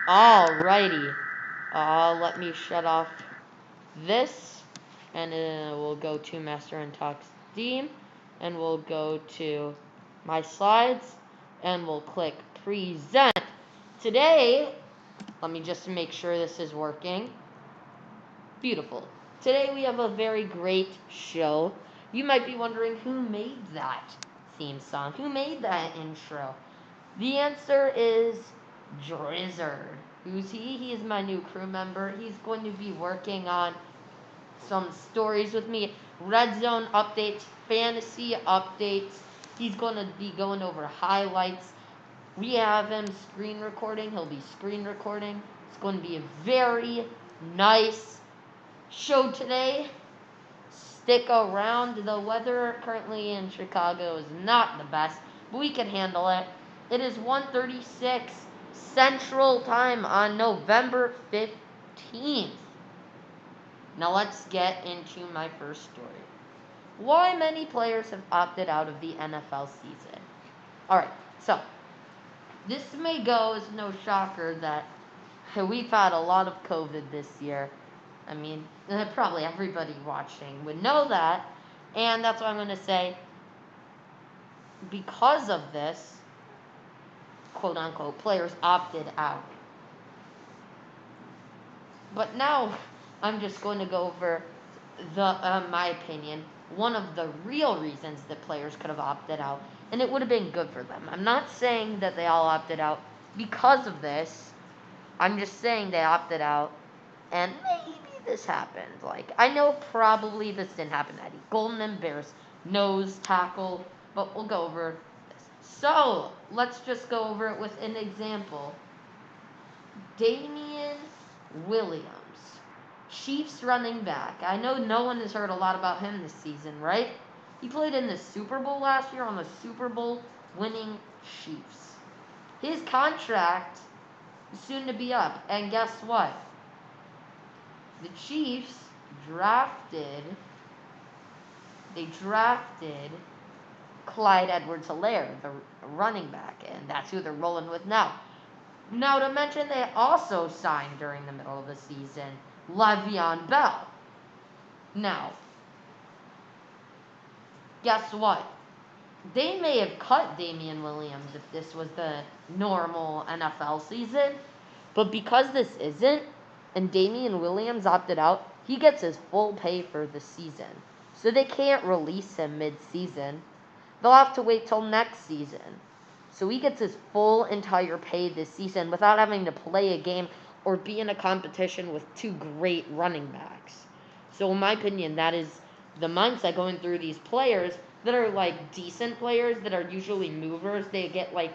Alrighty. Let me shut off this, and we'll go to Master and Talk Steam, and we'll go to my slides, and we'll click present. Today, let me just make sure this is working. Beautiful. Today we have a very great show. You might be wondering who made that theme song, who made that intro. The answer is Drizzard. Who's he? He is my new crew member. He's going to be working on some stories with me, red zone updates, fantasy updates. He's going to be going over highlights. We have him screen recording. He'll be screen recording. It's going to be a very nice show today. Stick around. The weather currently in Chicago is not the best, but we can handle it. It is 1:36 Central Time on November 15th. Now let's get into my first story. Why many players have opted out of the NFL season. Alright, so this may go as no shocker that we've had a lot of COVID this year. I mean, probably everybody watching would know that. And that's what I'm going to say. Because of this, quote unquote, players opted out. But now I'm just going to go over my opinion, one of the real reasons that players could have opted out, and it would have been good for them. I'm not saying that they all opted out because of this. I'm just saying they opted out, and maybe this happened. Like, I know probably this didn't happen to Eddie Golden and Bears nose tackle, but we'll go over this. So, let's just go over it with an example. Damien Williams, Chiefs running back. I know no one has heard a lot about him this season, right? He played in the Super Bowl last year on the Super Bowl winning Chiefs. His contract is soon to be up, and guess what? The Chiefs drafted Clyde Edwards-Helaire, the running back, and that's who they're rolling with now. Now, to mention, they also signed during the middle of the season Le'Veon Bell. Now, guess what? They may have cut Damien Williams if this was the normal NFL season, but because this isn't, and Damien Williams opted out, he gets his full pay for the season. So they can't release him mid-season. They'll have to wait till next season. So he gets his full entire pay this season without having to play a game or be in a competition with two great running backs. So in my opinion, that is the mindset going through these players that are like decent players that are usually movers. They get like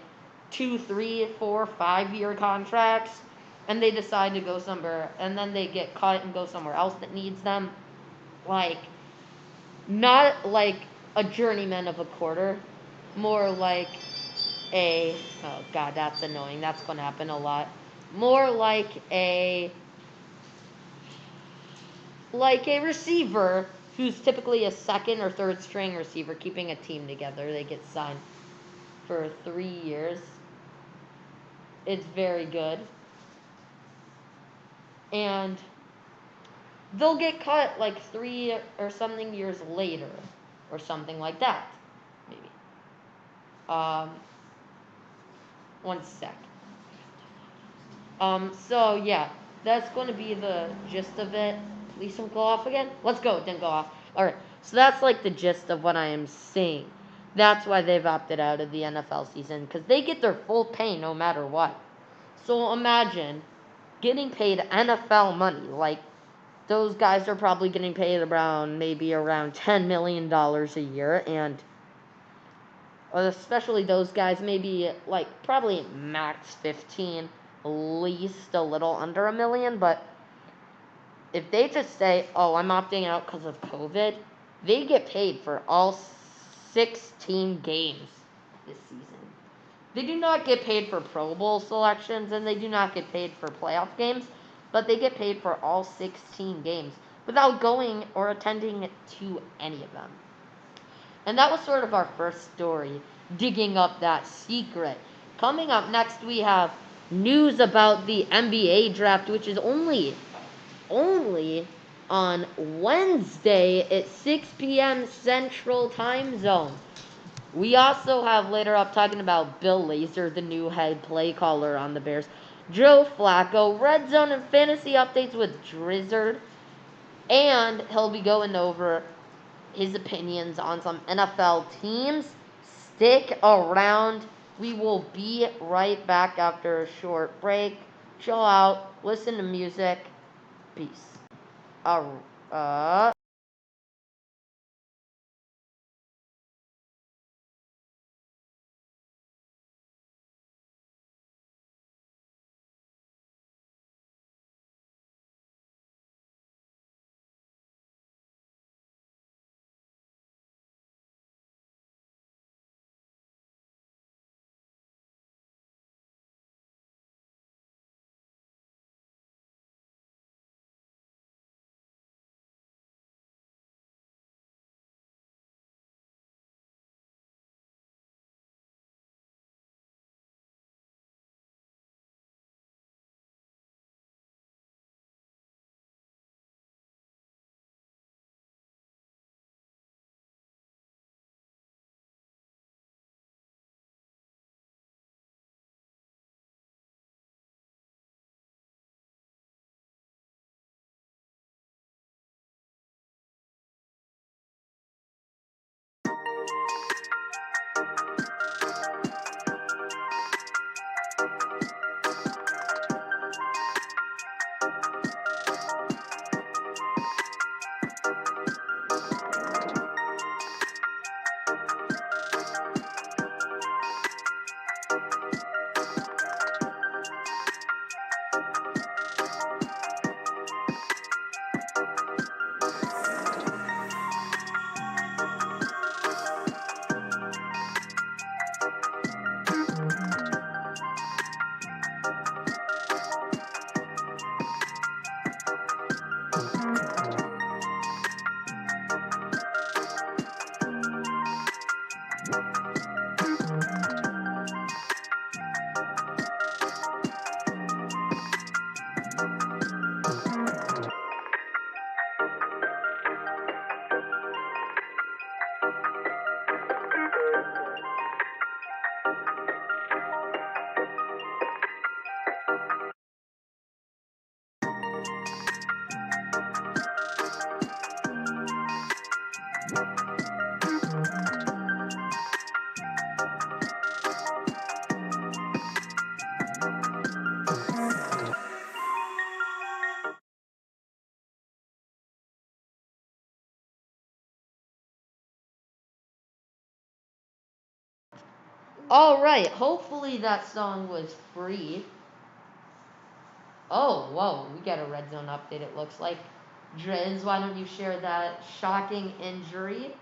2, 3, 4, 5-year contracts, and they decide to go somewhere, and then they get cut and go somewhere else that needs them. Like, not like a journeyman of a quarter, more like oh god, that's annoying. That's going to happen a lot. More like a receiver who's typically a second or third string receiver keeping a team together. They get signed for 3 years. It's very good. And they'll get cut like 3 or something years later or something like that. Maybe. One sec. So yeah, that's going to be the gist of it. Please don't go off again. Let's go. It didn't go off. Alright, so that's like the gist of what I am saying. That's why they've opted out of the NFL season, because they get their full pay no matter what. So imagine getting paid NFL money. Like, those guys are probably getting paid maybe around $10 million a year, and especially those guys, maybe like probably max 15, least a little under $1 million. But if they just say, oh, I'm opting out because of COVID, they get paid for all 16 games this season. They do not get paid for Pro Bowl selections, and they do not get paid for playoff games, but they get paid for all 16 games without going or attending to any of them. And that was sort of our first story, digging up that secret. Coming up next, we have news about the NBA draft, which is only on Wednesday at 6 p.m. Central Time Zone. We also have later up talking about Bill Lazor, the new head play caller on the Bears, Joe Flacco, Red Zone and fantasy updates with Drizzard, and he'll be going over his opinions on some NFL teams. Stick around. We will be right back after a short break. Chill out, listen to music. Peace. Uh, Alright, hopefully that song was free. Oh, whoa, we got a red zone update, it looks like. Driz, why don't you share that shocking injury?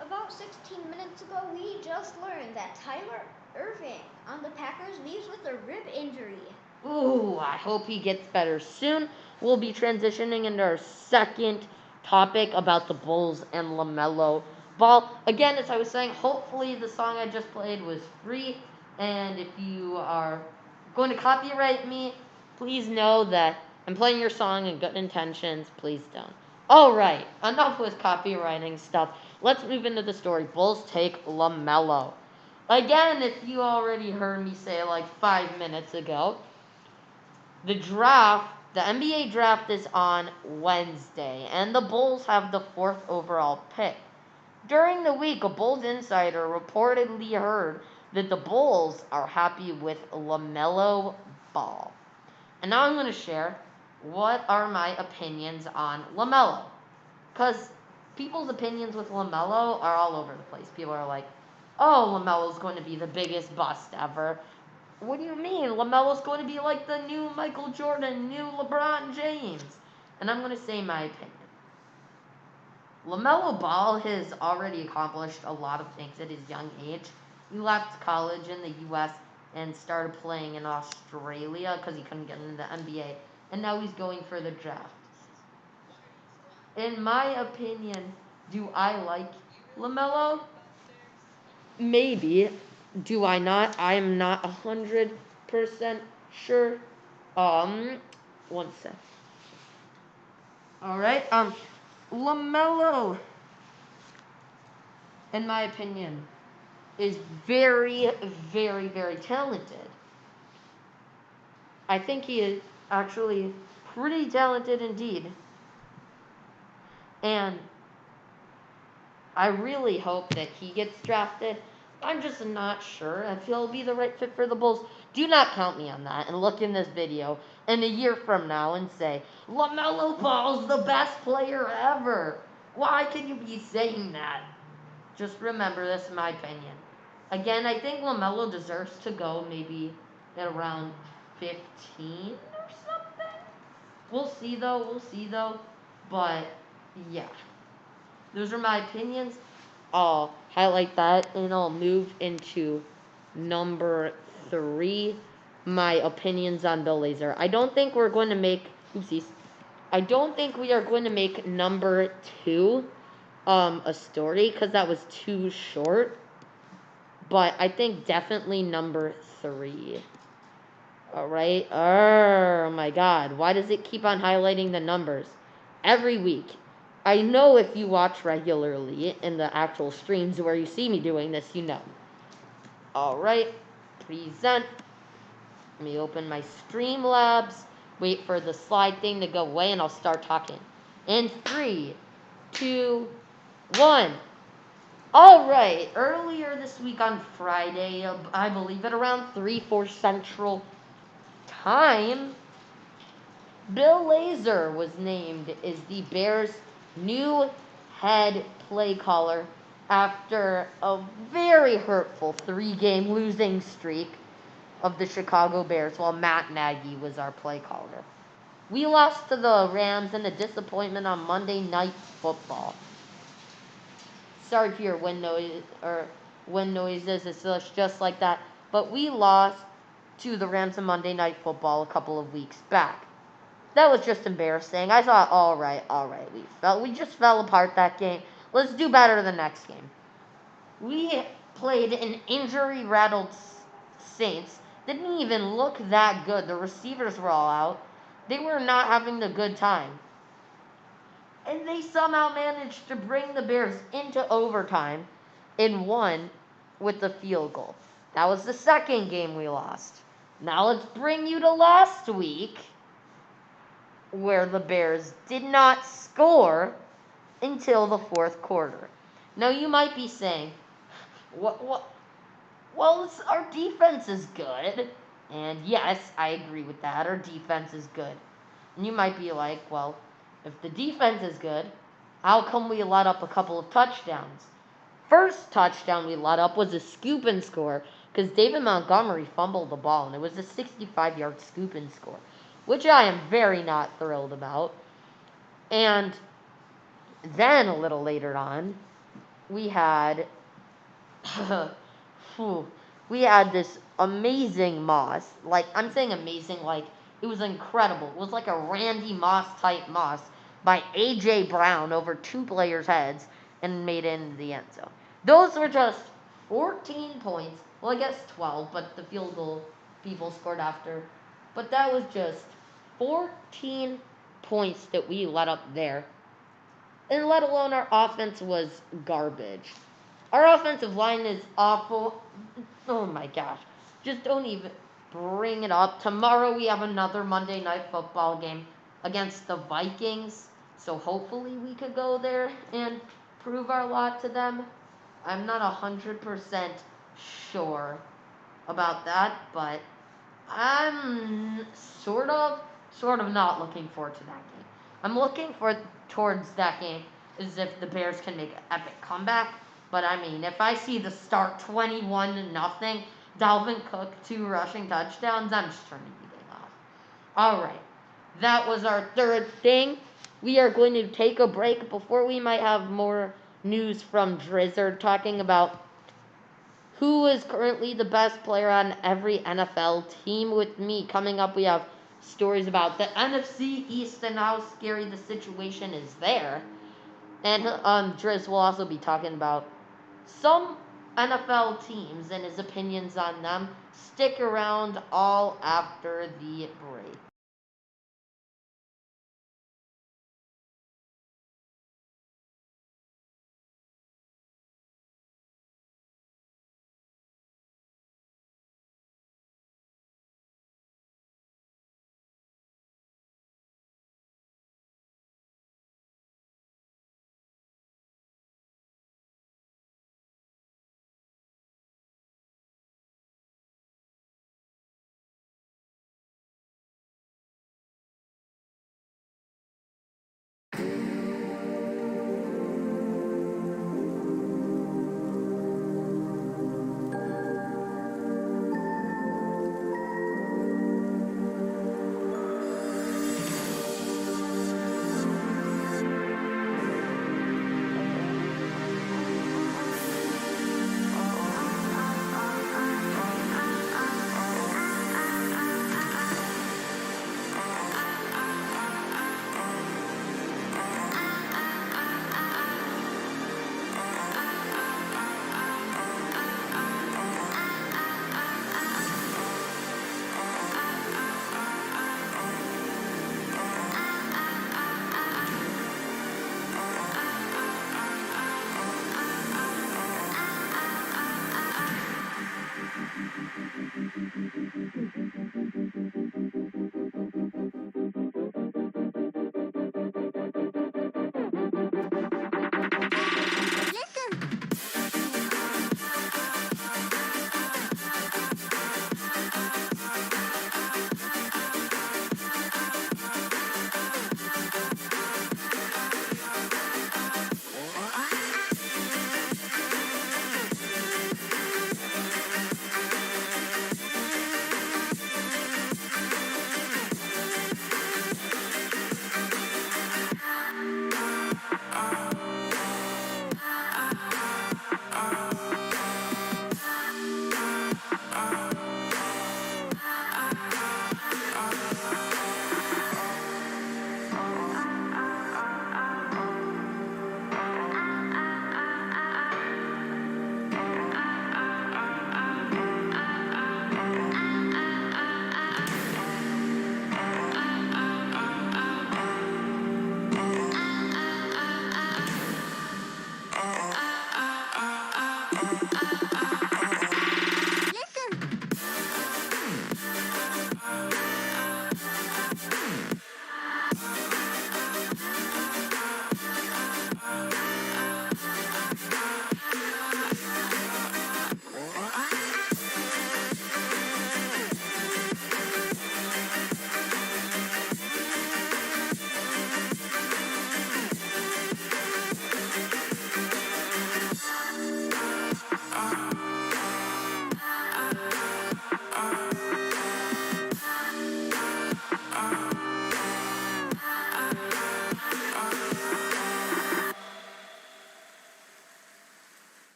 About 16 minutes ago, we just learned that Tyler Irving on the Packers leaves with a rib injury. Ooh, I hope he gets better soon. We'll be transitioning into our second topic about the Bulls and LaMelo Ball. Again, as I was saying, hopefully the song I just played was free. And if you are going to copyright me, please know that I'm playing your song in good intentions. Please don't. Alright, enough with copywriting stuff. Let's move into the story. Bulls take LaMelo. Again, if you already heard me say like 5 minutes ago, the NBA draft is on Wednesday, and the Bulls have the 4th overall pick. During the week, a Bulls insider reportedly heard that the Bulls are happy with LaMelo Ball. And now I'm going to share what are my opinions on LaMelo. Because people's opinions with LaMelo are all over the place. People are like, oh, LaMelo's going to be the biggest bust ever. What do you mean? LaMelo's going to be like the new Michael Jordan, new LeBron James. And I'm going to say my opinion. LaMelo Ball has already accomplished a lot of things at his young age. He left college in the U.S. and started playing in Australia because he couldn't get into the NBA. And now he's going for the draft. In my opinion, do I like LaMelo? Maybe. Do I not? I'm not 100 sure. One sec. All right. LaMelo, in my opinion, is very, very, very talented. I think he is actually pretty talented indeed. And I really hope that he gets drafted. I'm just not sure if he'll be the right fit for the Bulls. Do not count me on that and look in this video in a year from now and say, LaMelo Ball's the best player ever. Why can you be saying that? Just remember this, in my opinion. Again, I think LaMelo deserves to go maybe at around 15 or something. We'll see though. But yeah, those are my opinions. I'll highlight that and I'll move into number 3. My opinions on Bill Lazor. I don't think we're going to make. Oopsies. I don't think we are going to make number 2 a story because that was too short. But I think definitely number 3. Alright. Oh my god. Why does it keep on highlighting the numbers? Every week. I know if you watch regularly in the actual streams where you see me doing this, you know. Alright. Present. Let me open my Streamlabs. Wait for the slide thing to go away and I'll start talking. In 3, 2, 1. Alright, earlier this week on Friday, I believe at around 3, 4 Central Time, Bill Lazor was named as the Bears' new head play caller after a very hurtful 3-game losing streak of the Chicago Bears while Matt Nagy was our play caller. We lost to the Rams in a disappointment on Monday Night Football. Sorry for your wind noises. It's just like that. But we lost to the Rams on Monday Night Football a couple of weeks back. That was just embarrassing. I thought, all right. We just fell apart that game. Let's do better the next game. We played an injury-rattled Saints. Didn't even look that good. The receivers were all out. They were not having a good time. And they somehow managed to bring the Bears into overtime and won with the field goal. That was the second game we lost. Now let's bring you to last week, where the Bears did not score until the fourth quarter. Now you might be saying, well, our defense is good. And yes, I agree with that. Our defense is good. And you might be like, well, if the defense is good, how come we let up a couple of touchdowns? First touchdown we let up was a scoop and score because David Montgomery fumbled the ball, and it was a 65-yard scoop and score, which I am very not thrilled about. And then a little later on, we had this amazing Moss. Like, I'm saying amazing, like, it was incredible. It was like a Randy Moss type Moss by A.J. Brown over 2 players' heads and made it into the end zone. Those were just 14 points. Well, I guess 12, but the field goal people scored after. But that was just 14 points that we let up there. And let alone our offense was garbage. Our offensive line is awful. Oh my gosh. Just don't even bring it up. Tomorrow we have another Monday Night Football game against the Vikings. So hopefully we could go there and prove our lot to them. I'm not 100% sure about that, but I'm sort of not looking forward to that game. I'm looking towards that game as if the Bears can make an epic comeback. But I mean, if I see the start 21-0, Dalvin Cook 2 rushing touchdowns, I'm just turning the game off. All right, that was our third thing. We are going to take a break before we might have more news from Drizzard talking about who is currently the best player on every NFL team. With me coming up, we have stories about the NFC East and how scary the situation is there. And Driz will also be talking about some NFL teams and his opinions on them. Stick around all after the break.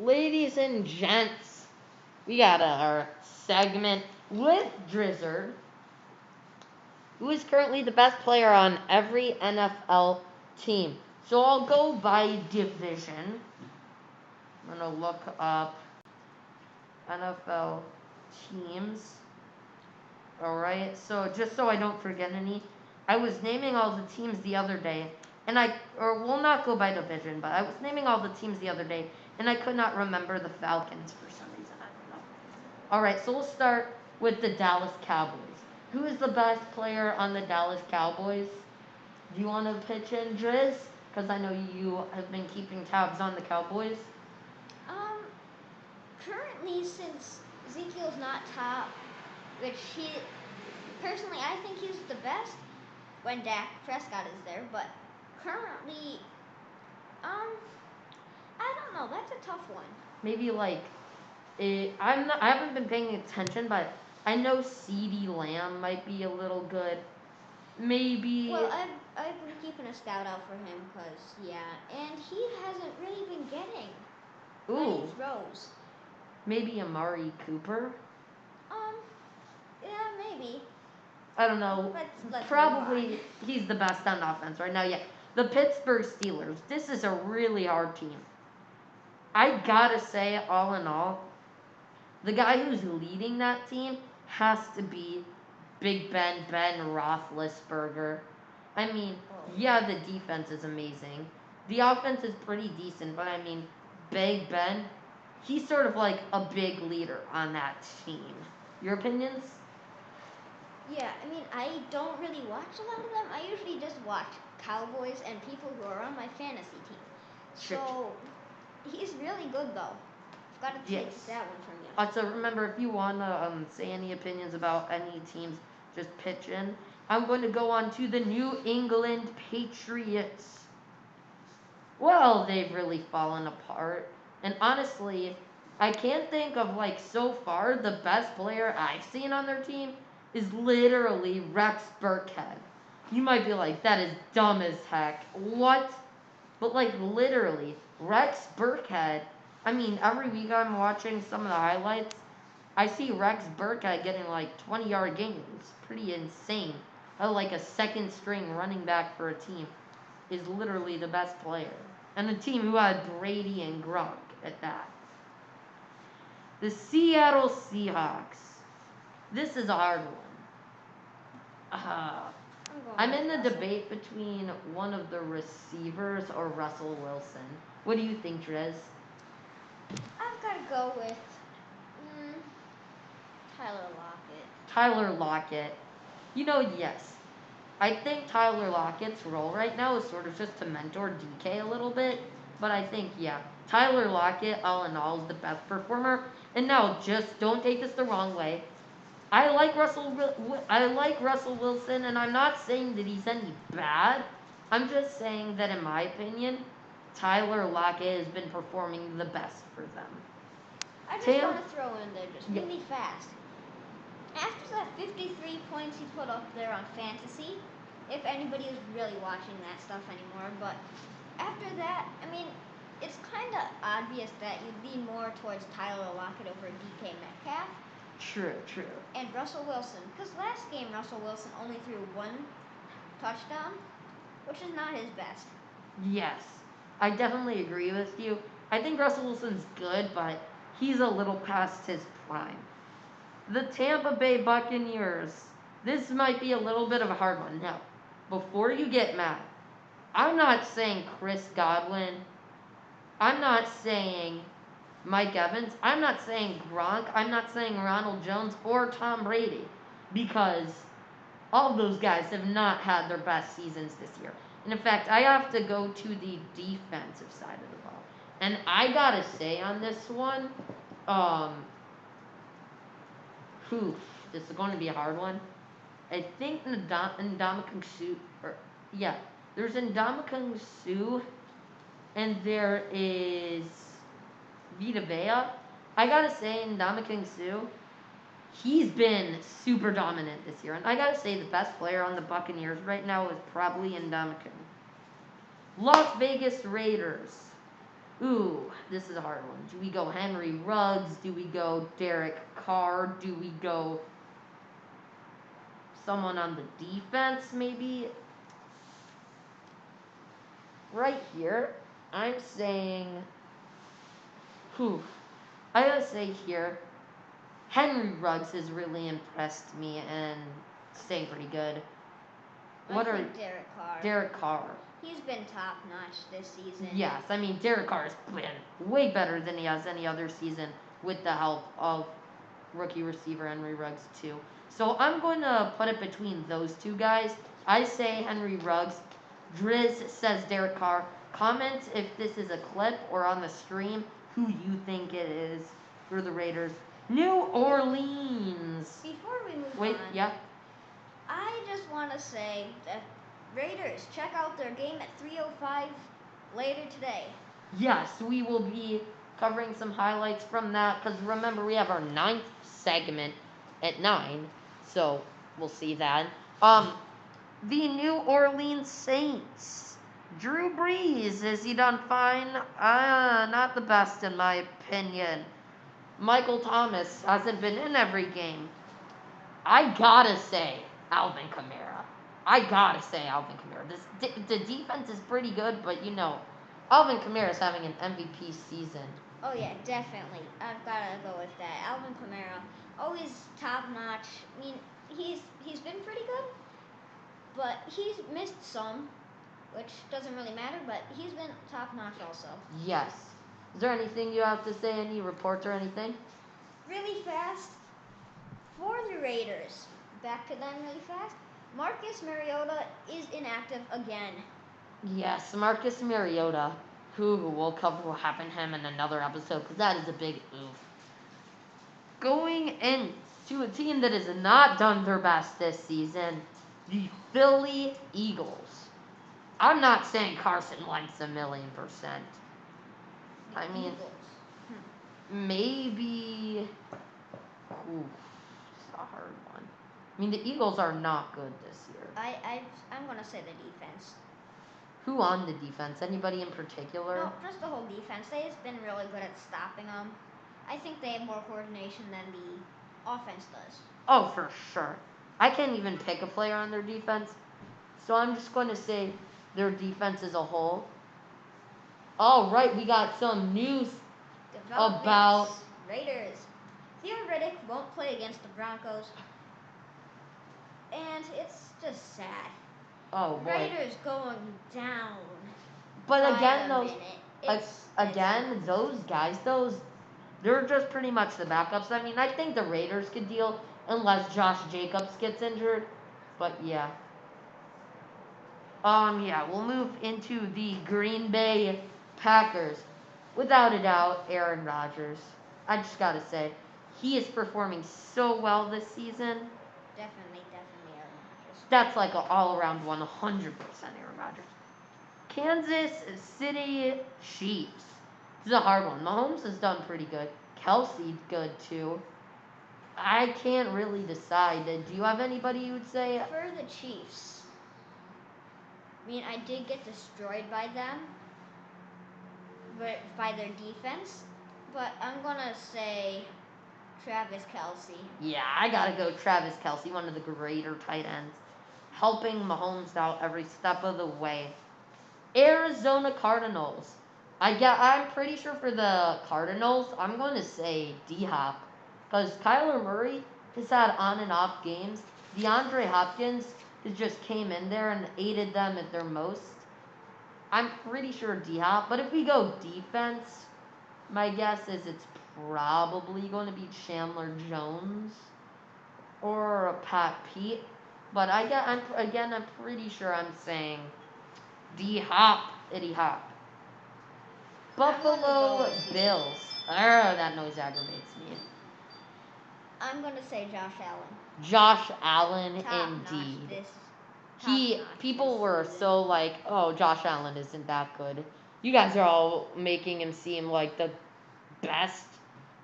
Ladies and gents, we got our segment with Drizzard, who is currently the best player on every NFL team. So I'll go by division. I'm going to look up NFL teams. Alright, so just so I don't forget any, I was naming all the teams the other day, and we'll not go by division, but I was naming all the teams the other day, and I could not remember the Falcons for some reason. I don't know. Alright, so we'll start with the Dallas Cowboys. Who is the best player on the Dallas Cowboys? Do you want to pitch in, Driz? Because I know you have been keeping tabs on the Cowboys. Currently, since Ezekiel's not top, which personally, I think he's the best when Dak Prescott is there, but currently, I don't know, that's a tough one. Maybe I haven't been paying attention, but I know CeeDee Lamb might be a little good. Maybe. Well, I've been keeping a scout out for him, and he hasn't really been getting many throws. Maybe Amari Cooper? Yeah, maybe. I don't know. Let's Probably he's the best on offense right now, yeah. the Pittsburgh Steelers. This is a really hard team. I gotta say, all in all, the guy who's leading that team has to be Big Ben Roethlisberger. I mean, yeah, the defense is amazing. The offense is pretty decent, but I mean, Big Ben, he's sort of like a big leader on that team. Your opinions? Yeah, I mean, I don't really watch a lot of them. I usually just watch Cowboys and people who are on my fantasy team. Sure. So, he's really good, though. I've got to take Yes. that one from you. So remember, if you want to say any opinions about any teams, just pitch in. I'm going to go on to the New England Patriots. Well, they've really fallen apart. And honestly, I can't think of, like, so far, the best player I've seen on their team is literally Rex Burkhead. You might be like, that is dumb as heck. What? But, like, literally, Rex Burkhead, I mean, every week I'm watching some of the highlights, I see Rex Burkhead getting, like, 20-yard gains. Pretty insane. Like a second string running back for a team is literally the best player. And a team who had Brady and Gronk at that. The Seattle Seahawks. This is a hard one. I'm in the debate between one of the receivers or Russell Wilson. What do you think, Trez? I've got to go with Tyler Lockett. Tyler Lockett. You know, yes. I think Tyler Lockett's role right now is sort of just to mentor DK a little bit. But I think, yeah, Tyler Lockett, all in all, is the best performer. And now, just don't take this the wrong way. I like Russell Wilson, and I'm not saying that he's any bad. I'm just saying that, in my opinion, Tyler Lockett has been performing the best for them. I just want to throw in there just really fast. After that 53 points he put up there on fantasy, if anybody is really watching that stuff anymore, but after that, I mean, it's kind of obvious that you lean more towards Tyler Lockett over DK Metcalf. True. And Russell Wilson, because last game Russell Wilson only threw one touchdown, which is not his best. Yes, I definitely agree with you. I think Russell Wilson's good, but he's a little past his prime. The Tampa Bay Buccaneers. This might be a little bit of a hard one. Now, before you get mad, I'm not saying Chris Godwin. I'm not saying Mike Evans. I'm not saying Gronk. I'm not saying Ronald Jones or Tom Brady, because all of those guys have not had their best seasons this year. And in fact, I have to go to the defensive side of the ball. And I gotta say on this one, this is going to be a hard one. I think Ndamukong Suh, there's Ndamukong Suh, and there is Vita Vea. I gotta say, Ndamukong Suh, he's been super dominant this year. And I gotta say, the best player on the Buccaneers right now is probably Ndamukong. Las Vegas Raiders. Ooh, this is a hard one. Do we go Henry Ruggs? Do we go Derek Carr? Do we go someone on the defense, maybe? Right here, I'm saying, I gotta say here, Henry Ruggs has really impressed me and staying pretty good. I think Derek Carr. Derek Carr. He's been top-notch this season. Yes, I mean, Derek Carr's been way better than he has any other season with the help of rookie receiver Henry Ruggs, too. So I'm going to put it between those two guys. I say Henry Ruggs. Driz says Derek Carr. Comment if this is a clip or on the stream who you think it is for the Raiders. New Orleans. Before we move on, I just want to say that Raiders, check out their game at 3:05 later today. Yes, we will be covering some highlights from that, because remember, we have our 9th segment at 9, so we'll see that. The New Orleans Saints. Drew Brees, is he done fine? Not the best in my opinion. Michael Thomas hasn't been in every game. I gotta say, Alvin Kamara. I gotta say Alvin Kamara. The defense is pretty good, but Alvin Kamara is having an MVP season. Oh yeah, definitely. I've gotta go with that. Alvin Kamara, always top notch. I mean, he's been pretty good, but he's missed some, which doesn't really matter. But he's been top notch also. Yes. Is there anything you have to say? Any reports or anything? Really fast for the Raiders. Back to them really fast. Marcus Mariota is inactive again. Yes, Marcus Mariota. Who we'll cover what happened to him in another episode because that is a big oof. Going into a team that has not done their best this season, the Philly Eagles. I'm not saying Carson Wentz 1,000,000%. The I mean, Eagles. maybe. Oof, it's a hard one. I mean, the Eagles are not good this year. I'm gonna say the defense. Who on the defense? Anybody in particular? No, just the whole defense. They've been really good at stopping them. I think they have more coordination than the offense does. Oh, for sure. I can't even pick a player on their defense, so I'm just going to say their defense as a whole. All right, we got some news about Raiders. Theo Riddick won't play against the Broncos, and it's just sad. Oh boy. Raiders going down. But again, those those guys, they're just pretty much the backups. I mean, I think the Raiders could deal unless Josh Jacobs gets injured. But yeah. Yeah, we'll move into the Green Bay Packers. Without a doubt, Aaron Rodgers. I just gotta say, he is performing so well this season. Definitely Aaron Rodgers. That's like an all-around 100% Aaron Rodgers. Kansas City Chiefs. This is a hard one. Mahomes has done pretty good. Kelsey good too. I can't really decide. Do you have anybody you would say? For the Chiefs, I mean, I did get destroyed by them, but by their defense. But I'm gonna say Travis Kelce. Yeah, I gotta go Travis Kelce, one of the greater tight ends, helping Mahomes out every step of the way. Arizona Cardinals. I'm pretty sure for the Cardinals, I'm going to say D-Hop. Because Kyler Murray has had on and off games. DeAndre Hopkins has just came in there and aided them at their most. I'm pretty sure D-Hop. But if we go defense, my guess is it's probably going to be Chandler Jones or Pat Pete. But I'm pretty sure I'm saying D-Hop, Itty Hop. Buffalo Bills. That noise aggravates me. I'm gonna say Josh Allen. Josh Allen, Top indeed. notch People were so like, oh, Josh Allen isn't that good. You guys are all making him seem like the best.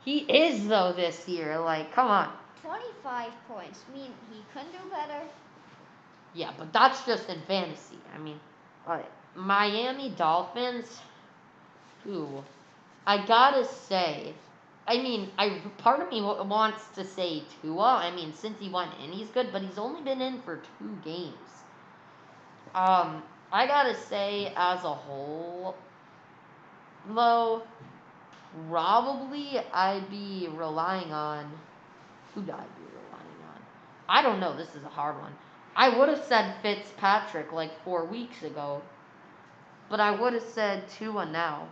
He is though this year. Like, come on. 25 points. I mean, he couldn't do better. Yeah, but that's just in fantasy. I mean, Miami Dolphins. Ooh, I gotta say, I mean, part of me wants to say Tua. I mean, since he went in, he's good, but he's only been in for 2 games. I gotta say, as a whole, though, probably I'd be relying on. Who'd I be relying on? I don't know. This is a hard one. I would have said Fitzpatrick like 4 weeks ago, but I would have said Tua now.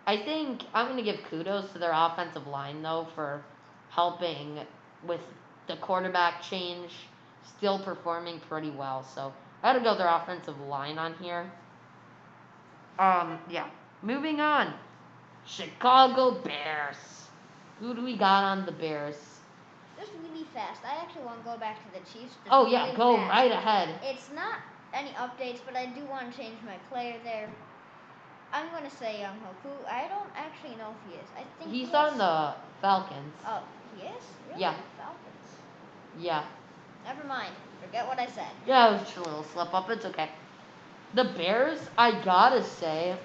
I think I'm going to give kudos to their offensive line, though, for helping with the quarterback change, still performing pretty well. So I had to go their offensive line on here. Yeah. Moving on. Chicago Bears. Who do we got on the Bears? Just really fast. I actually want to go back to the Chiefs. Oh, yeah, really go fast. right ahead. It's not any updates, but I do want to change my player there. I'm going to say Young Hoku. I don't actually know if he is. I think he's on the Falcons. Oh, he is? Really? Yeah. Falcons. Yeah. Never mind. Forget what I said. Yeah, it was just a little slip up. It's okay. The Bears, I gotta say,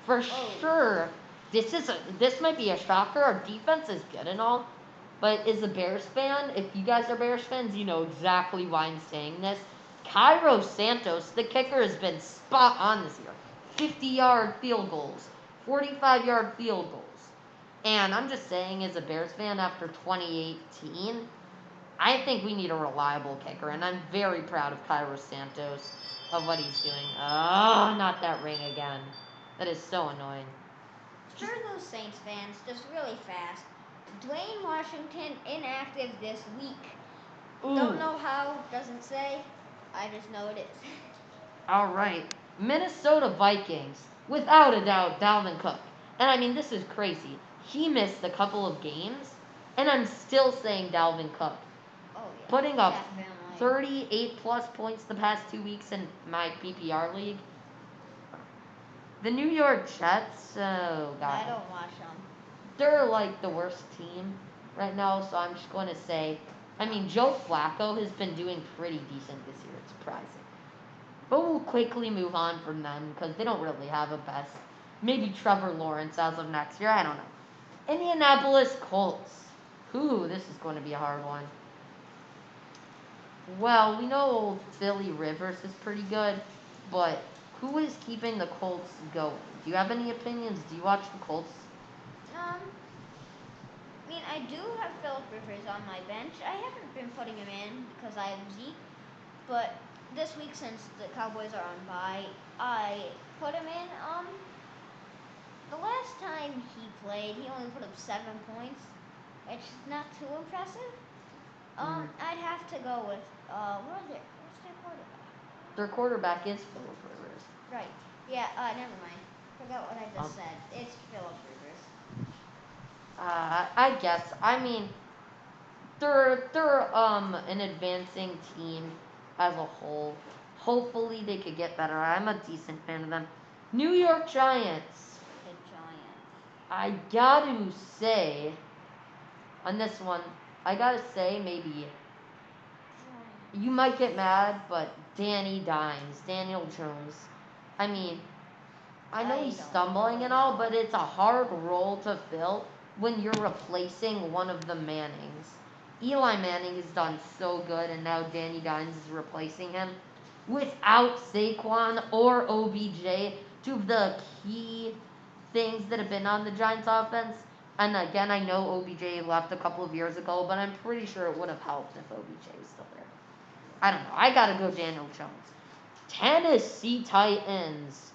for sure, this might be a shocker. Our defense is good and all, but as a Bears fan, if you guys are Bears fans, you know exactly why I'm saying this. Cairo Santos, the kicker, has been spot on this year. 50-yard field goals, 45-yard field goals. And I'm just saying, as a Bears fan after 2018, I think we need a reliable kicker. And I'm very proud of Cairo Santos, of what he's doing. Oh, not that ring again. That is so annoying. For those Saints fans, just really fast. Dwayne Washington inactive this week. Ooh. Don't know how, doesn't say. I just know it is. All right. Minnesota Vikings, without a doubt, Dalvin Cook. And I mean, this is crazy. He missed a couple of games, and I'm still saying Dalvin Cook. Oh, yeah. Putting up Definitely. 38 plus points the past 2 weeks in my PPR league. The New York Jets, oh god. I don't watch them. They're like the worst team right now, so I'm just going to say, I mean, Joe Flacco has been doing pretty decent this year. It's surprising. But we'll quickly move on from them because they don't really have a best. Maybe Trevor Lawrence as of next year. I don't know. Indianapolis Colts. Ooh, this is going to be a hard one. Well, we know old Philly Rivers is pretty good, but who is keeping the Colts going? Do you have any opinions? Do you watch the Colts? I mean, I do have Philip Rivers on my bench. I haven't been putting him in because I have Zeke, but this week since the Cowboys are on bye, I put him in. The last time he played, he only put up 7 points, which is not too impressive. I'd have to go with what is it? What's their quarterback? Their quarterback is Philip Rivers. Right. Yeah. Never mind. Forgot what I just said. It's Philip Rivers. I guess. I mean, they're an advancing team as a whole. Hopefully they could get better. I'm a decent fan of them. New York Giants. The Giants. I gotta say, on this one, I gotta say maybe you might get mad, but Danny Dimes, Daniel Jones. I mean, I know he's stumbling and all, but it's a hard role to fill when you're replacing one of the Mannings. Eli Manning has done so good, and now Danny Dimes is replacing him. Without Saquon or OBJ, two of the key things that have been on the Giants offense. And again, I know OBJ left a couple of years ago, but I'm pretty sure it would have helped if OBJ was still there. I don't know. I gotta go Daniel Jones. Tennessee Titans.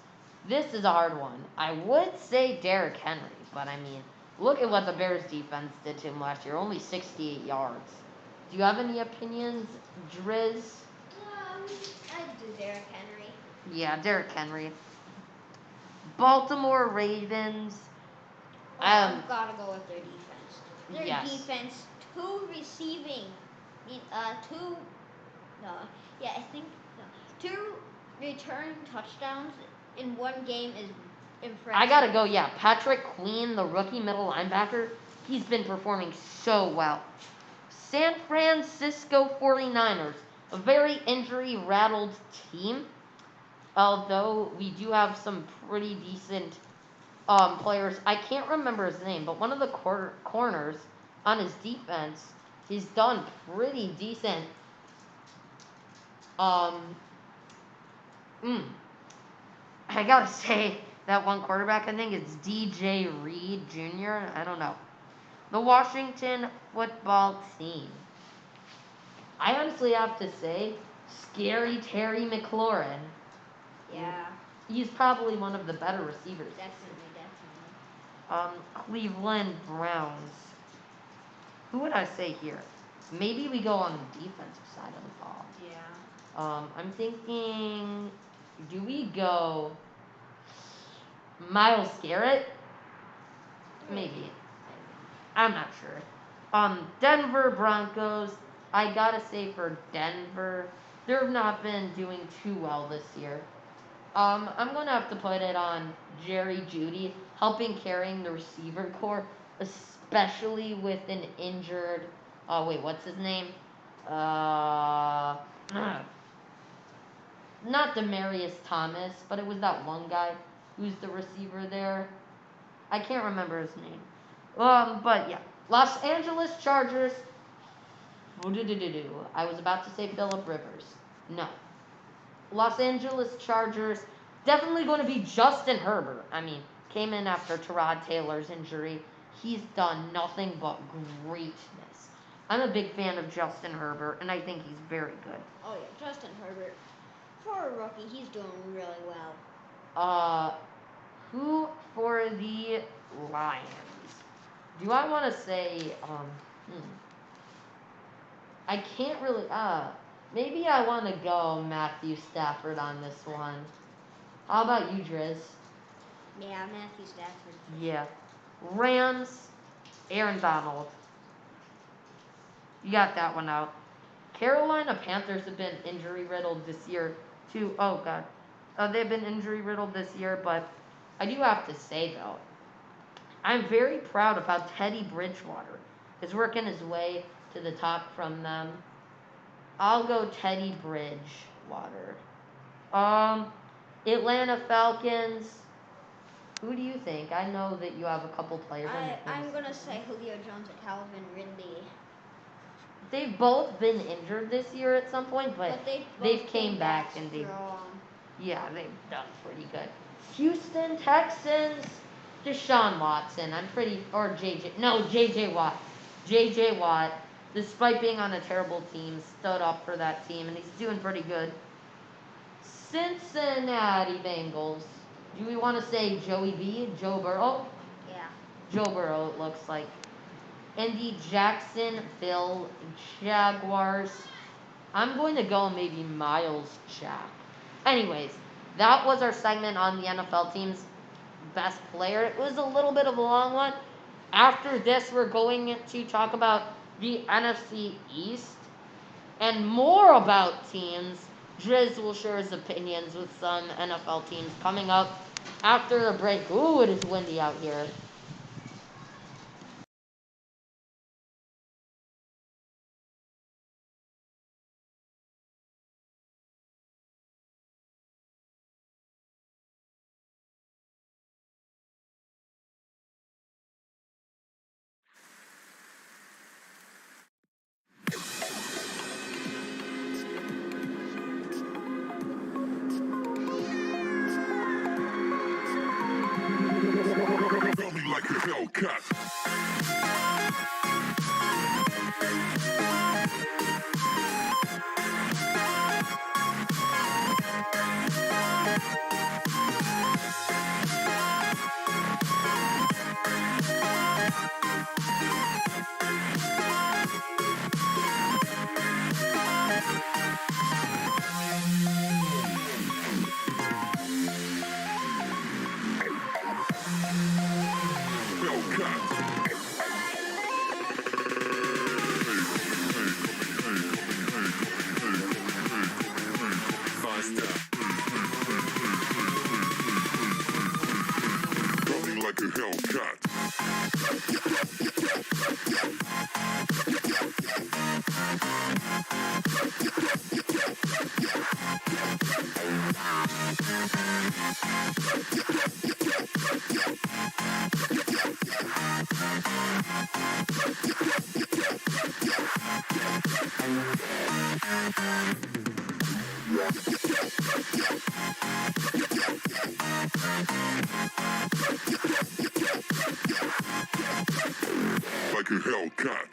This is a hard one. I would say Derrick Henry, but I mean, look at what the Bears defense did to him last year. Only 68 yards. Do you have any opinions, Driz? I'd do Derrick Henry. Yeah, Derrick Henry. Baltimore Ravens. I've got to go with their defense. Their yes. defense, 2 receiving, I think 2 return touchdowns in one game is impressive. I gotta go, yeah. Patrick Queen, the rookie middle linebacker, he's been performing so well. San Francisco 49ers, a very injury-rattled team. Although we do have some pretty decent players. I can't remember his name, but one of the corners on his defense, he's done pretty decent. I gotta say, that one quarterback, I think it's DJ Reed Jr. I don't know. The Washington football team. I honestly have to say, scary Terry McLaurin. Yeah. He's probably one of the better receivers. Definitely. Cleveland Browns. Who would I say here? Maybe we go on the defensive side of the ball. Yeah. I'm thinking, do we go Myles Garrett? Maybe. I'm not sure. Denver Broncos. I gotta say for Denver, they've not been doing too well this year. I'm gonna have to put it on Jerry Jeudy, helping carrying the receiver core, especially with an injured. What's his name? Not Demarius Thomas, but it was that one guy who's the receiver there. I can't remember his name. But yeah, Los Angeles Chargers. I was about to say Philip Rivers. No, Los Angeles Chargers, definitely going to be Justin Herbert. I mean, came in after Tyrod Taylor's injury. He's done nothing but greatness. I'm a big fan of Justin Herbert, and I think he's very good. Oh yeah, Justin Herbert. For a rookie, he's doing really well. Who for the Lions? Do I want to say, I can't really, maybe I want to go Matthew Stafford on this one. How about you, Driz? Yeah, Matthew Stafford. Yeah. Rams, Aaron Donald. You got that one out. Carolina Panthers have been injury riddled this year, too. Oh, God. They've been injury riddled this year, but I do have to say, though, I'm very proud of how Teddy Bridgewater is working his way to the top from them. I'll go Teddy Bridgewater. Atlanta Falcons. Who do you think? I know that you have a couple players. I'm gonna say Julio Jones and Calvin Ridley. They've both been injured this year at some point, but they've came back and they've done pretty good. Houston Texans, Deshaun Watson. JJ Watt. JJ Watt, despite being on a terrible team, stood up for that team, and he's doing pretty good. Cincinnati Bengals. Do we want to say Joey B? Joe Burrow? Yeah. Joe Burrow, it looks like. And the Jacksonville Jaguars. I'm going to go maybe Miles Jack. Anyways, that was our segment on the NFL team's best player. It was a little bit of a long one. After this, we're going to talk about the NFC East and more about teams. Driz will share his opinions with some NFL teams coming up after the break. Ooh, it is windy out here. Like a Hellcat. Like a Hellcat.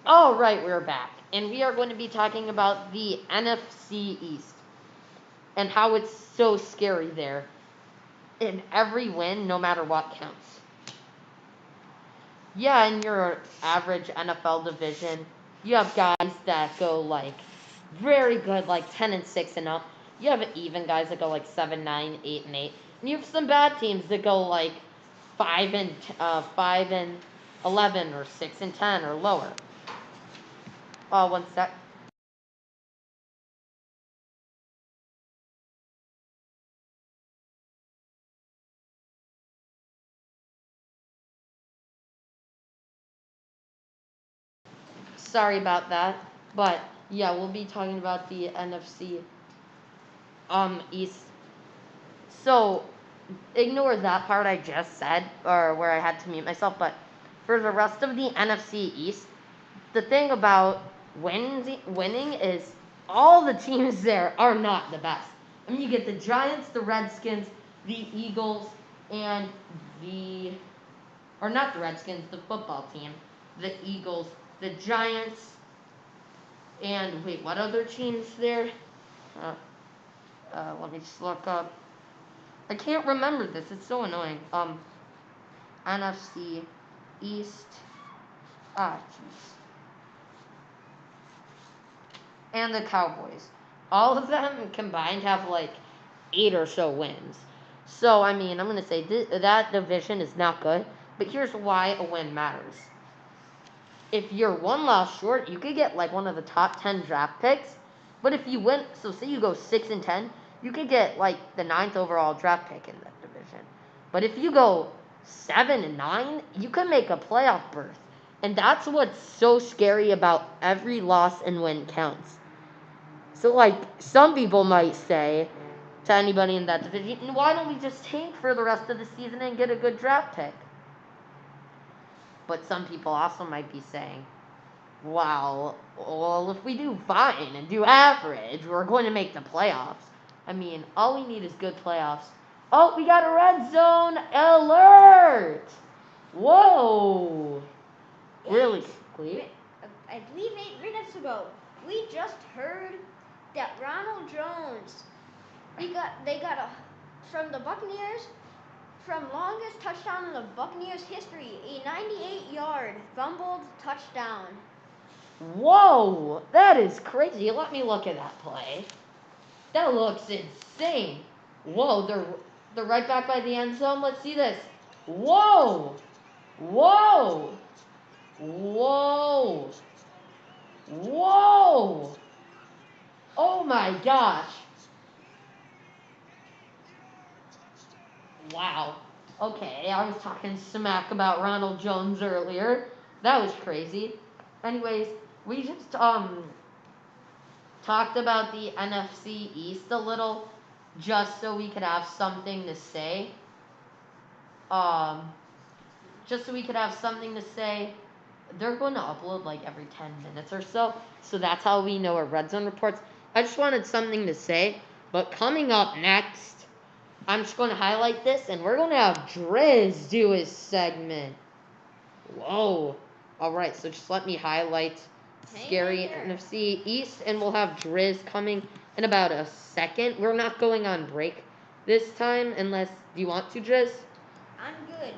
All right, we're back, and we are going to be talking about the NFC East and how it's so scary there. And every win, no matter what, counts. Yeah, in your average NFL division, you have guys that go like very good, like 10-6 and up. You have even guys that go like 7-9, 8-8, and you have some bad teams that go like 5-11 or 6-10 or lower. One sec. Sorry about that, but yeah, we'll be talking about the NFC East. So ignore that part I just said, or where I had to mute myself. But for the rest of the NFC East, the thing about winning is all the teams there are not the best. I mean, you get the Giants, the Redskins, the Eagles, and or not the Redskins, the football team, the Eagles, the Giants, and wait, what other teams there? Let me just look up. I can't remember this. It's so annoying. NFC East. Jeez. And the Cowboys. All of them combined have like 8 or so wins. So, I mean, I'm going to say that division is not good. But here's why a win matters. If you're one loss short, you could get like one of the top 10 draft picks. But if you win, so say you go 6-10, you could get like the 9th overall draft pick in that division. But if you go 7-9, you could make a playoff berth. And that's what's so scary about every loss and win counts. So, like, some people might say to anybody in that division, why don't we just tank for the rest of the season and get a good draft pick? But some people also might be saying, wow, well, if we do fine and do average, we're going to make the playoffs. I mean, all we need is good playoffs. Oh, we got a red zone alert! Whoa! Really quickly. I believe 8 minutes ago, we just heard that Ronald Jones, they got from the Buccaneers, from longest touchdown in the Buccaneers history, a 98-yard fumbled touchdown. Whoa, that is crazy. Let me look at that play. That looks insane. Whoa, they're right back by the end zone. Let's see this. Whoa, whoa, whoa, whoa. Oh my gosh. Wow. Okay, I was talking smack about Ronald Jones earlier. That was crazy. Anyways, we just talked about the NFC East a little just so we could have something to say. Just so we could have something to say. They're going to upload like every 10 minutes or so. So that's how we know our red zone reports. I just wanted something to say. But coming up next, I'm just going to highlight this, and we're going to have Driz do his segment. Whoa. All right, so just let me highlight Scary NFC East, and we'll have Driz coming in about a second. We're not going on break this time, unless, do you want to, Driz? I'm good.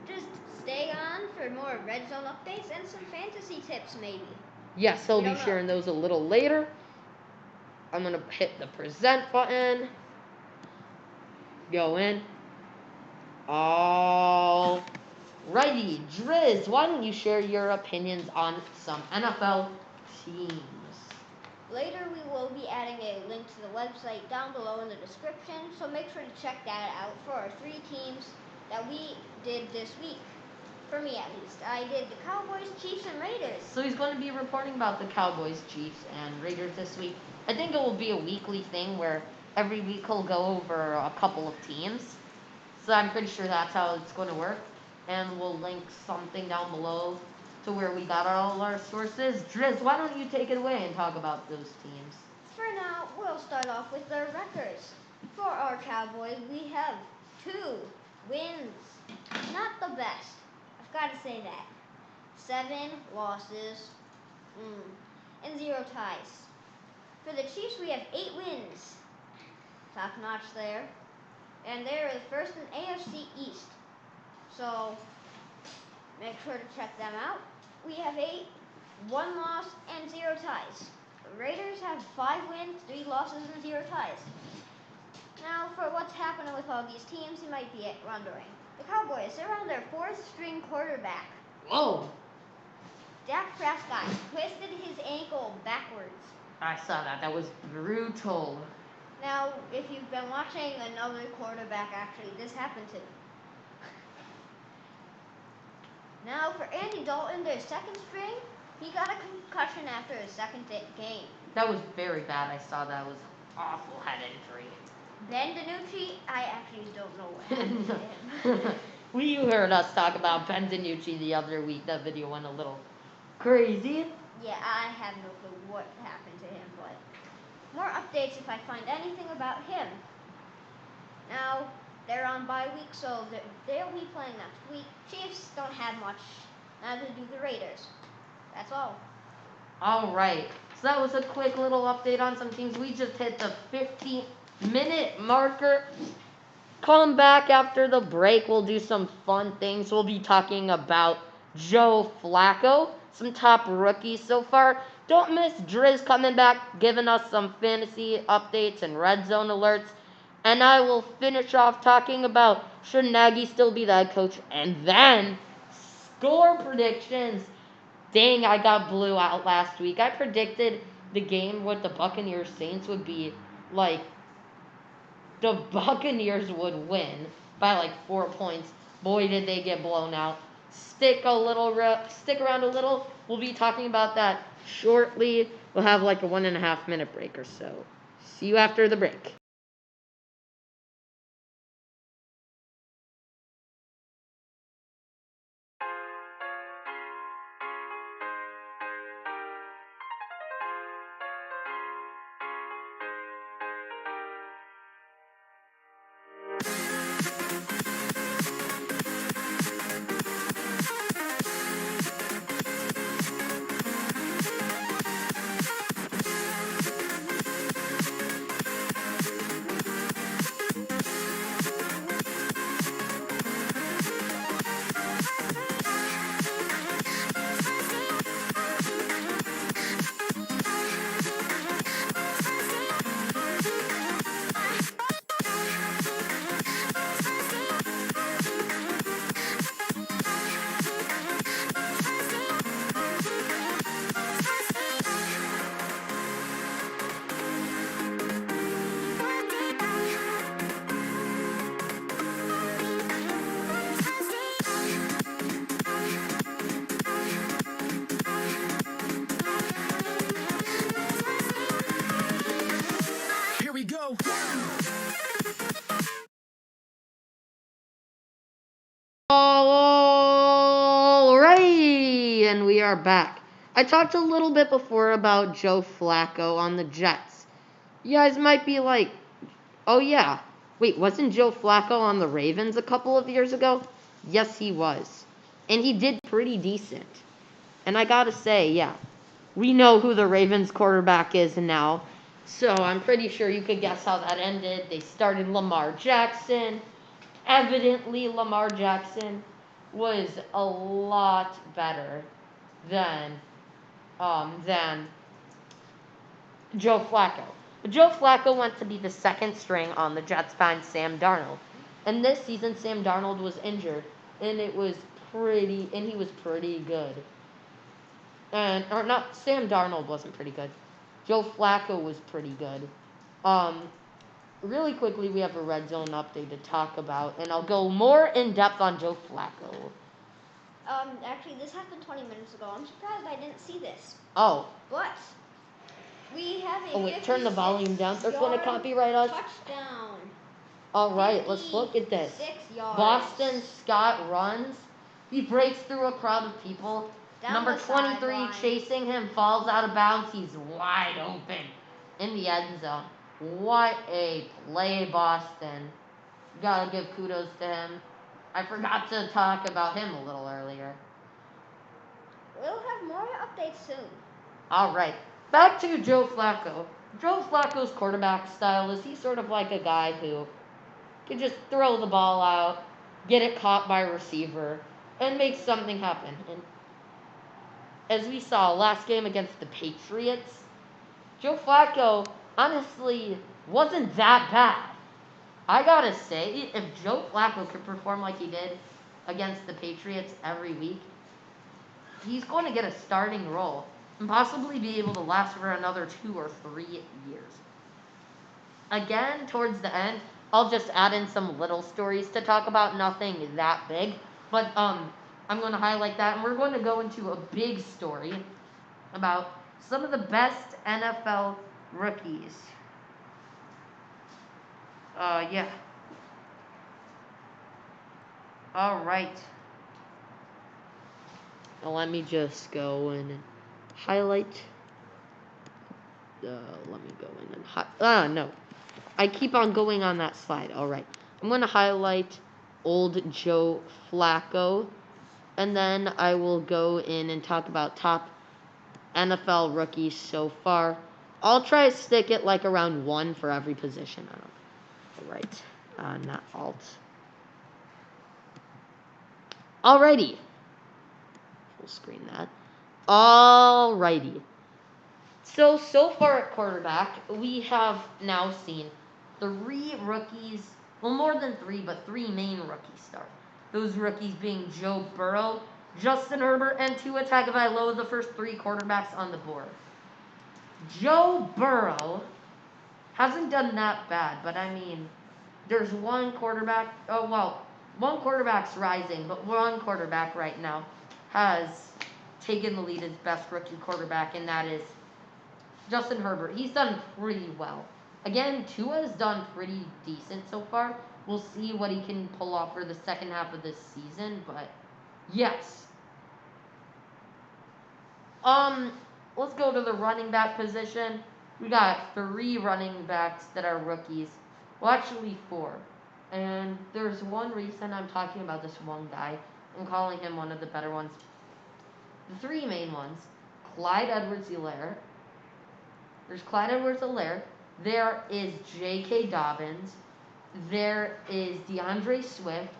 Just stay on for more red zone updates and some fantasy tips, maybe. Yes, he'll be sharing those a little later. I'm going to hit the present button. Go in. All righty, Driz, why don't you share your opinions on some NFL teams? Later, we will be adding a link to the website down below in the description, so make sure to check that out for our 3 teams that we did this week. For me, at least. I did the Cowboys, Chiefs, and Raiders. So he's going to be reporting about the Cowboys, Chiefs, and Raiders this week. I think it will be a weekly thing where every week he'll go over a couple of teams. So I'm pretty sure that's how it's going to work. And we'll link something down below to where we got all our sources. Driz, why don't you take it away and talk about those teams? For now, we'll start off with their records. For our Cowboys, we have 2 wins. Not the best. I've got to say that. 7 losses and 0 ties. For the Chiefs, we have 8 wins. Top notch there. And they're the first in AFC East. So, make sure to check them out. We have 8, 1 loss, and 0 ties. The Raiders have 5 wins, 3 losses, and 0 ties. Now, for what's happening with all these teams, you might be wondering. The Cowboys, they're on their 4th string quarterback. Whoa! Dak Prescott twisted his ankle backwards. I saw that. That was brutal. Now, if you've been watching another quarterback, actually, this happened to. Now, for Andy Dalton, their 2nd string, he got a concussion after his 2nd game. That was very bad. I saw that. It was awful head injury. Ben DiNucci, I actually don't know what happened to him. You heard us talk about Ben DiNucci the other week. That video went a little crazy. Yeah, I have no clue what happened to him, but more updates if I find anything about him. Now, they're on bye week, so they'll be playing next week. Chiefs don't have much, neither do the Raiders. That's all. All right. So that was a quick little update on some teams. We just hit the 15-minute marker. Come back after the break. We'll do some fun things. We'll be talking about Joe Flacco, some top rookies so far. Don't miss Driz coming back, giving us some fantasy updates and red zone alerts. And I will finish off talking about should Nagy still be the head coach, and then score predictions. Dang, I got blew out last week. I predicted the game with the Buccaneers Saints would be like the Buccaneers would win by like 4 points. Boy, did they get blown out. Stick around a little. We'll be talking about that shortly. We'll have like a 1.5 minute break or so. See you after the break. Go. Alright, and we are back. I talked a little bit before about Joe Flacco on the Jets. You guys might be like, oh yeah, wait, wasn't Joe Flacco on the Ravens a couple of years ago? Yes, he was. And he did pretty decent. And I gotta say, yeah, we know who the Ravens quarterback is now. So I'm pretty sure you could guess how that ended. They started Lamar Jackson. Evidently, Lamar Jackson was a lot better than Joe Flacco. But Joe Flacco went to be the second string on the Jets behind Sam Darnold. And this season, Sam Darnold was injured, and he was pretty good. Or not, Sam Darnold wasn't pretty good. Joe Flacco was pretty good. Really quickly, we have a red zone update to talk about, and I'll go more in depth on Joe Flacco. Actually, this happened 20 minutes ago. I'm surprised I didn't see this. Oh. But we have a wait, turn the volume down. They're going to copyright us. Touchdown. All right, let's look at this. 6 yards. Boston Scott runs. He breaks through a crowd of people. Down Number the 23 sideline. chasing him, falls out of bounds. He's wide open in the end zone. What a play, Boston. Gotta give kudos to him. I forgot to talk about him a little earlier. We'll have more updates soon. All right, back to Joe Flacco. Joe Flacco's quarterback style is he's sort of like a guy who can just throw the ball out, get it caught by a receiver, and make something happen. And as we saw last game against the Patriots, Joe Flacco honestly wasn't that bad. I gotta say, if Joe Flacco could perform like he did against the Patriots every week, he's going to get a starting role and possibly be able to last for another 2 or 3 years. Again, towards the end, I'll just add in some little stories to talk about, nothing that big, but I'm going to highlight that, and we're going to go into a big story about some of the best NFL rookies. Yeah. All right. Now let me just go in and highlight. Let me go in and no. I keep on going on that slide. All right. I'm going to highlight old Joe Flacco, and then I will go in and talk about top NFL rookies so far. I'll try to stick it like around 1 for every position. I don't know. All right. Not alt. Alrighty. Full screen that. Alrighty. So far at quarterback, we have now seen 3 rookies, well, more than 3, but 3 main rookies start. Those rookies being Joe Burrow, Justin Herbert, and Tua Tagovailoa, the first 3 quarterbacks on the board. Joe Burrow hasn't done that bad, but I mean, there's one quarterback, one quarterback's rising, but one quarterback right now has taken the lead as best rookie quarterback, and that is Justin Herbert. He's done pretty well. Again, Tua's done pretty decent so far. We'll see what he can pull off for the second half of this season, but yes. Let's go to the running back position. We got 3 running backs that are rookies. Well, actually 4. And there's one reason I'm talking about this one guy. I'm calling him one of the better ones. The 3 main ones. Clyde Edwards-Helaire. There's Clyde Edwards-Helaire. There is J.K. Dobbins. There is DeAndre Swift.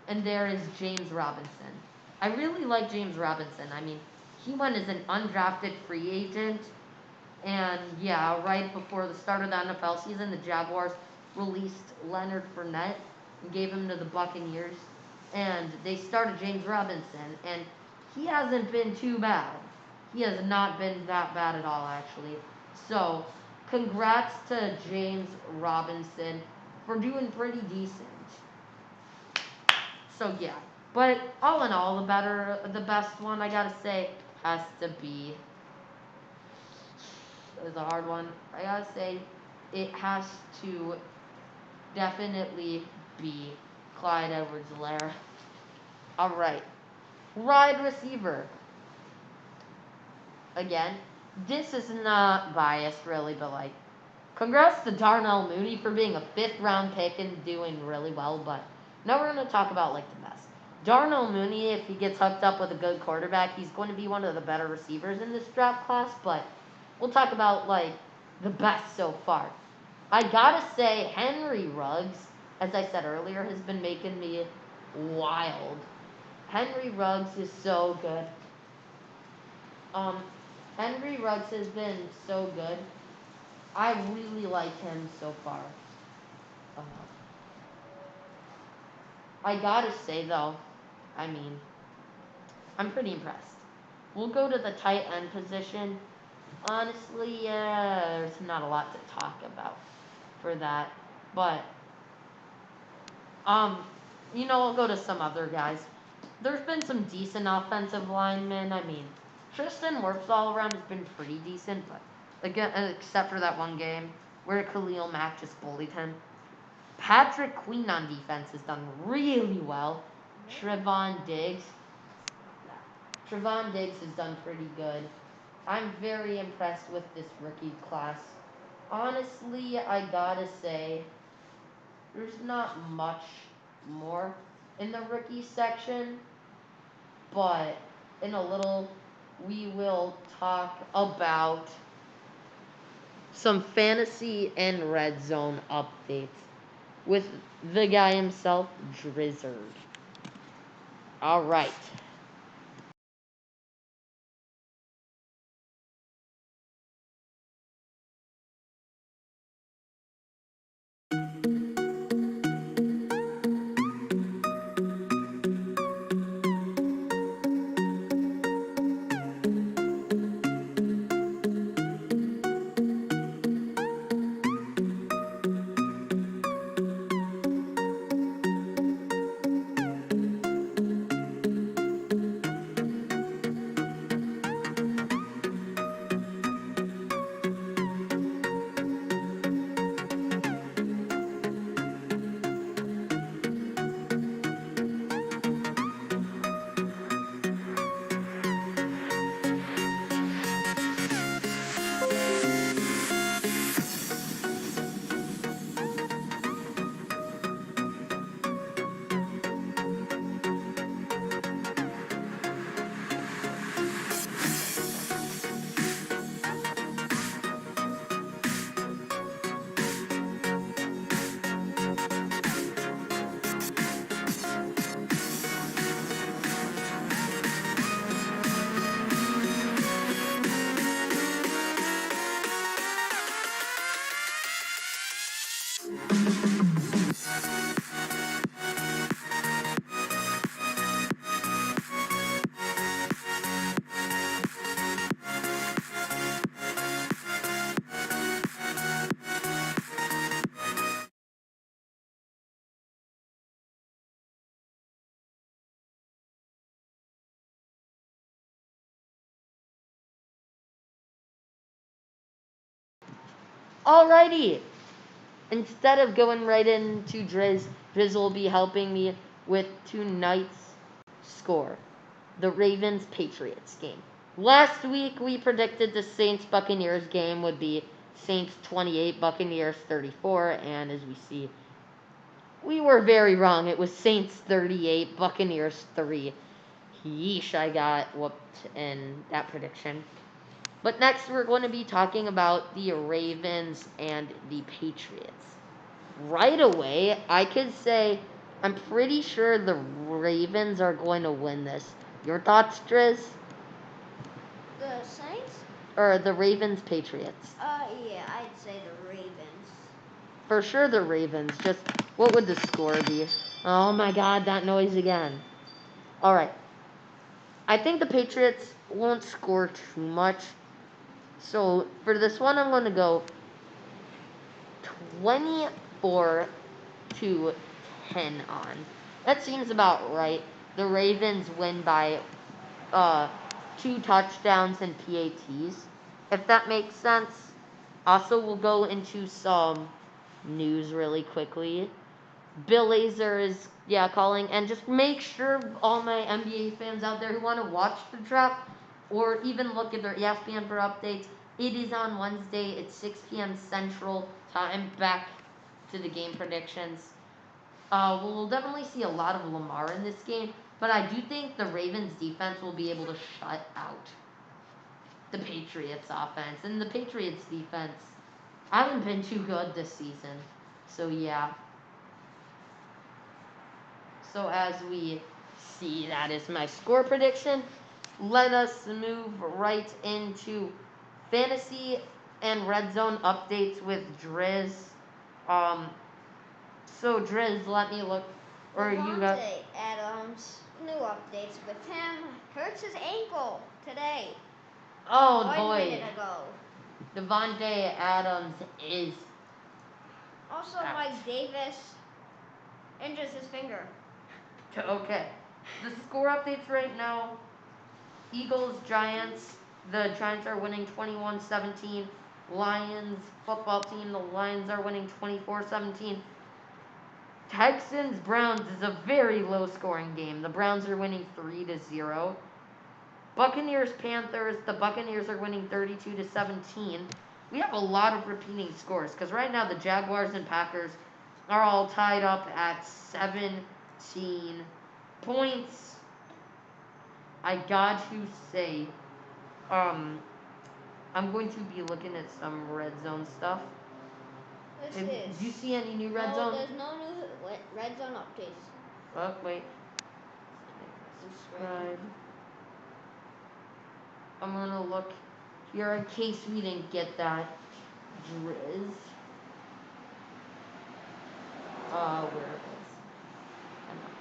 And there is James Robinson. I really like James Robinson. I mean, he went as an undrafted free agent. And yeah, right before the start of the NFL season, the Jaguars released Leonard Fournette and gave him to the Buccaneers. And they started James Robinson. And he hasn't been too bad. He has not been that bad at all, actually. So, congrats to James Robinson for doing pretty decent. So, yeah. But all in all, the best one, I gotta say, has to be, it's a hard one. I gotta say, it has to definitely be Clyde Edwards-Helaire. All right. Wide receiver. Again, this is not biased really, but like, congrats to Darnell Mooney for being a 5th round pick and doing really well, but now we're going to talk about like the best. Darnell Mooney, if he gets hooked up with a good quarterback, he's going to be one of the better receivers in this draft class, but we'll talk about like the best so far. I gotta say, Henry Ruggs, as I said earlier, has been making me wild. Henry Ruggs is so good. Henry Ruggs has been so good. I really like him so far. I gotta say though, I mean, I'm pretty impressed. We'll go to the tight end position. Honestly, there's not a lot to talk about for that. But, I'll go to some other guys. There's been some decent offensive linemen. I mean, Tristan Wirfs all around has been pretty decent, but again, except for that one game where Khalil Mack just bullied him. Patrick Queen on defense has done really well. Trevon Diggs has done pretty good. I'm very impressed with this rookie class. Honestly, I gotta say, there's not much more in the rookie section, but in a little, we will talk about some fantasy and red zone updates with the guy himself, Drizzard. All right. Alrighty. Instead of going right into Driz will be helping me with tonight's score. The Ravens-Patriots game. Last week we predicted the Saints-Buccaneers game would be Saints 28, Buccaneers 34, and as we see, we were very wrong. It was Saints 38, Buccaneers 3. Yeesh, I got whooped in that prediction. But next we're going to be talking about the Ravens and the Patriots. Right away, I could say I'm pretty sure the Ravens are going to win this. Your thoughts, Driz? The Saints? Or the Ravens Patriots? Yeah, I'd say the Ravens. For sure the Ravens. Just what would the score be? Oh my god, that noise again. Alright. I think the Patriots won't score too much. So for this one I'm gonna go 24-10 on. That seems about right. The Ravens win by 2 touchdowns and PATs, if that makes sense. Also, we'll go into some news really quickly. Bill Lazor is, calling. And just make sure all my NBA fans out there who want to watch the draft or even look at their ESPN for updates, it is on Wednesday. It's 6 p.m. Central Time. Back to the game predictions. We'll definitely see a lot of Lamar in this game, but I do think the Ravens defense will be able to shut out the Patriots offense. And the Patriots defense hasn't been too good this season. So, yeah. So, as we see, that is my score prediction. Let us move right into fantasy and red zone updates with Driz. So Driz, let me look. Or you got Davante Adams, new updates with him. Hurts his ankle today. Oh 1 boy. minute ago. Davante Adams is Also, out. Mike Davis injures his finger. Okay. The score updates right now. Eagles, Giants. The Giants are winning 21-17. Lions football team. The Lions are winning 24-17. Texans, Browns is a very low scoring game. The Browns are winning 3-0. Buccaneers, Panthers. The Buccaneers are winning 32-17. We have a lot of repeating scores because right now the Jaguars and Packers are all tied up at 17 points. I got to say, I'm going to be looking at some red zone stuff. Do you see any new red zone? There's no new red zone updates. Oh, wait. Subscribe. I'm gonna look here in case we didn't get that. Driz. Where it is.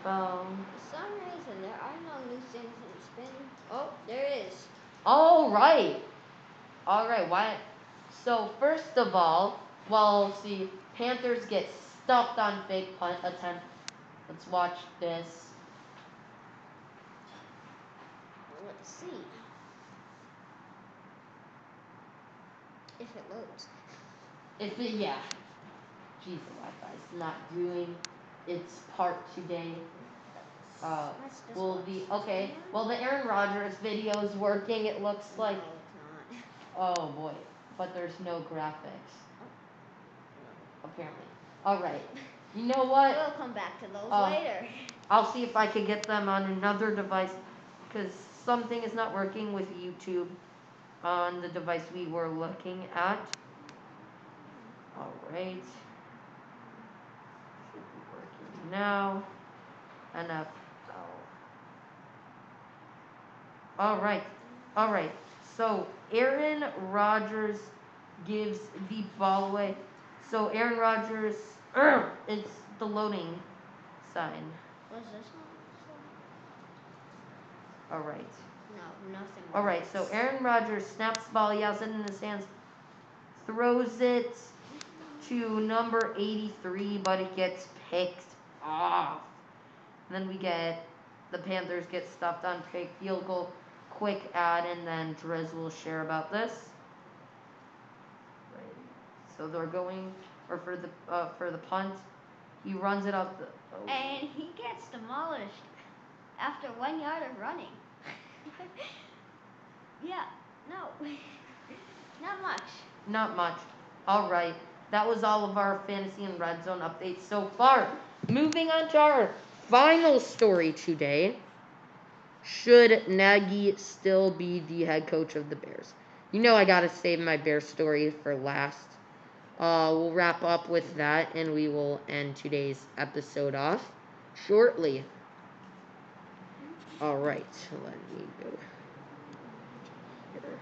NFL. For some reason, there are no new things in spin. Oh, there is. All right. Why? So first of all, see, Panthers get stuffed on fake punt attempt. Let's watch this. Let's see if it loads. Geez, the Wi-Fi's not doing its part today. Okay. Well, the Aaron Rodgers video is working. It looks like. No, it's not. Oh boy, but there's no graphics. Apparently. All right. You know what? We'll come back to those later. I'll see if I can get them on another device because something is not working with YouTube on the device we were looking at. All right. Should be working now. Enough. All right. So Aaron Rodgers gives the ball away. So Aaron Rodgers, it's the loading sign. What's this one? All right. No, nothing. All right. So Aaron Rodgers snaps the ball. He has it in his hands. Throws it to number 83, but it gets picked off. And then the Panthers get stuffed on fake field goal. Quick ad, and then Driz will share about this. Right. So they're going, or for the punt, he runs it up the. Oh. And he gets demolished after 1 yard of running. Yeah, no, not much. Not much. All right. That was all of our fantasy and red zone updates so far. Moving on to our final story today. Should Nagy still be the head coach of the Bears? You know I gotta save my Bears story for last. We'll wrap up with that, and we will end today's episode off shortly. All right, let me go here.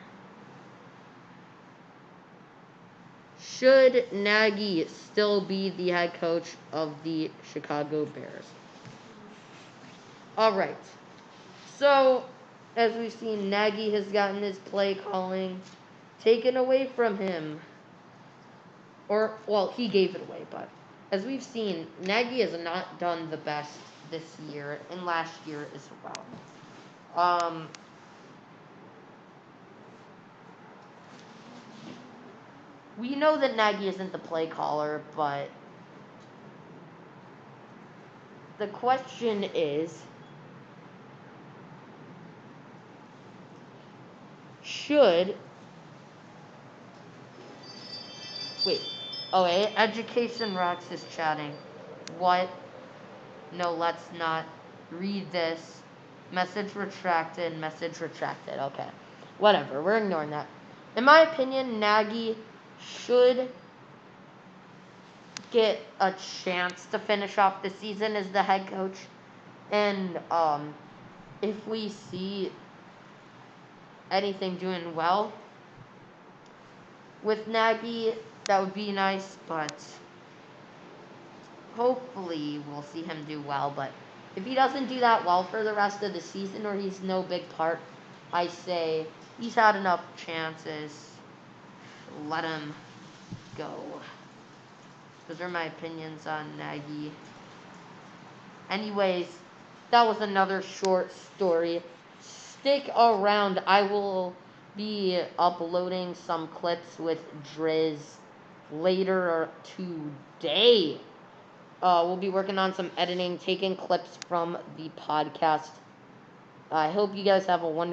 Should Nagy still be the head coach of the Chicago Bears? All right. So, as we've seen, Nagy has gotten his play calling taken away from him. Or, well, he gave it away, but as we've seen, Nagy has not done the best this year and last year as well. We know that Nagy isn't the play caller, but the question is, Education Rocks is chatting. What? No, let's not read this. Message retracted. Okay. Whatever, we're ignoring that. In my opinion, Nagy should get a chance to finish off the season as the head coach. And if we see anything doing well with Nagy, that would be nice, but hopefully we'll see him do well. But if he doesn't do that well for the rest of the season, or he's no big part, I say he's had enough chances. Let him go. Those are my opinions on Nagy. Anyways, that was another short story. Stick around. I will be uploading some clips with Driz later today. We'll be working on some editing, taking clips from the podcast. I hope you guys have a wonderful